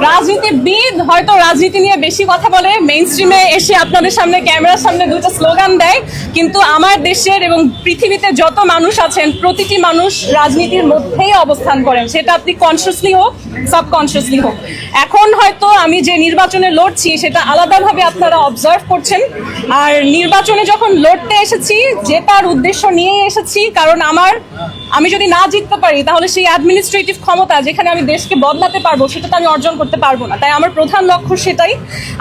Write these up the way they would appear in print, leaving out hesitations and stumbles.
রাজনীতিবিদ হয়তো রাজনীতি নিয়ে বেশি কথা বলে, মেইন স্ট্রিমে এসে আপনাদের সামনে ক্যামেরার সামনে দুটো স্লোগান দেয়, কিন্তু আমার দেশের এবং পৃথিবীতে যত মানুষ আছেন প্রতিটি মানুষ রাজনীতির মধ্যেই অবস্থান করেন, সেটা আপনি কনসিয়াসলি হোক সাবকনসিয়াসলি হোক। এখন হয়তো আমি যে নির্বাচনে লড়ছি সেটা আলাদাভাবে আপনারা অবজার্ভ করছেন, আর নির্বাচনে যখন লড়তে এসেছি জেতার উদ্দেশ্য নিয়ে এসেছি, কারণ আমি যদি না জিততে পারি তাহলে সেই অ্যাডমিনিস্ট্রেটিভ ক্ষমতা যেখানে আমি দেশকে বদলাতে পারবো সেটা তো আমি অর্জন করতে পারবো না। তাই আমার প্রধান লক্ষ্য সেটাই।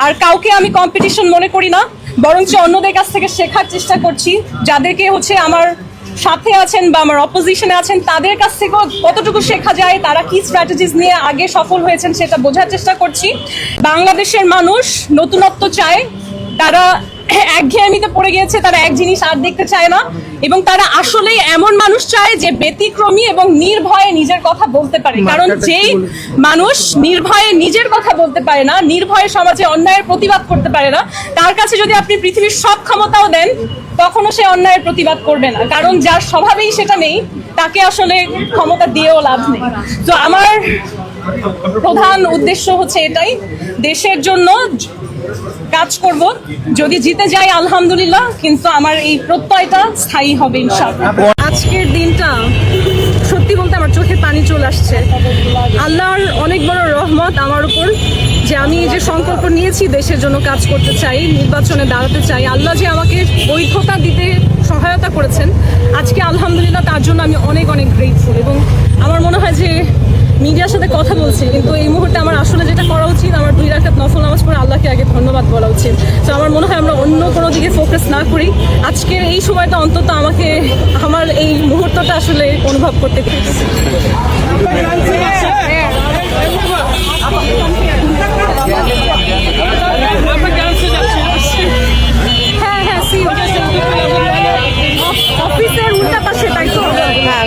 আর কাউকে আমি কম্পিটিশন মনে করি না, বরঞ্চ অন্যদের কাছ থেকে শেখার চেষ্টা করছি, যাদেরকে আমার সাথে আছেন বা আমার অপোজিশনে আছেন তাদের কাছ থেকেও কতটুকু শেখা যায়, তারা কি স্ট্র্যাটেজিস নিয়ে আগে সফল হয়েছেন সেটা বোঝার চেষ্টা করছি। বাংলাদেশের মানুষ নতুনত্ব চায়, তারা একঘেয়েমিতে পড়ে গিয়েছে, তারা এক জিনিস আর দেখতে চায় না, এবং তারা আসলেই এমন মানুষ চায় যে ব্যতিক্রমী এবং নির্ভয়ে নিজের কথা বলতে পারে। কারণ যেই মানুষ নির্ভয়ে নিজের কথা বলতে পারে না, নির্ভয়ে সমাজে অন্যায়ের প্রতিবাদ করতে পারে না, তার কাছে যদি আপনি পৃথিবীর সব ক্ষমতাও দেন তখনও সে অন্যায়ের প্রতিবাদ করবে না, কারণ যার স্বভাবেই সেটা নেই তাকে আসলে ক্ষমতা দিয়েও লাভ নেই। তো আমার প্রধান উদ্দেশ্য হচ্ছে এটাই, দেশের জন্য কাজ করব, যদি জিতে যাই আলহামদুলিল্লাহ, কিন্তু আমার এই প্রত্যয়টা স্থায়ী হবে ইনশাআল্লাহ। আজকের দিনটা সত্যি বলতে আমার চোখে পানি চলে আসছে। আল্লাহর অনেক বড় রহমত আমার উপর যে আমি যে সংকল্প নিয়েছি দেশের জন্য কাজ করতে চাই, নির্বাচনে দাঁড়াতে চাই, আল্লাহ যে আমাকে বৈধতা দিতে সহায়তা করেছেন আজকে আলহামদুলিল্লাহ, তার জন্য আমি অনেক অনেক গ্রেটফুল। এবং আমার মনে হয় যে মিডিয়ার সাথে কথা বলছি, কিন্তু এই মুহূর্তে আমার আসলে যেটা করা উচিত, আমার 2 রাকাত নফল নামাজ পড়ে আল্লাহকে আগে ধন্যবাদ বলা উচিত। তো আমার মনে হয় আমরা অন্য কোনো দিকে ফোকাস না করি, আজকের এই সময়টা অন্তত আমাকে আমার এই মুহূর্তটা আসলে অনুভব করতে পেরেছি। হ্যাঁ হ্যাঁ, অফিসের উল্টা পাশে, তাই তো? হ্যাঁ।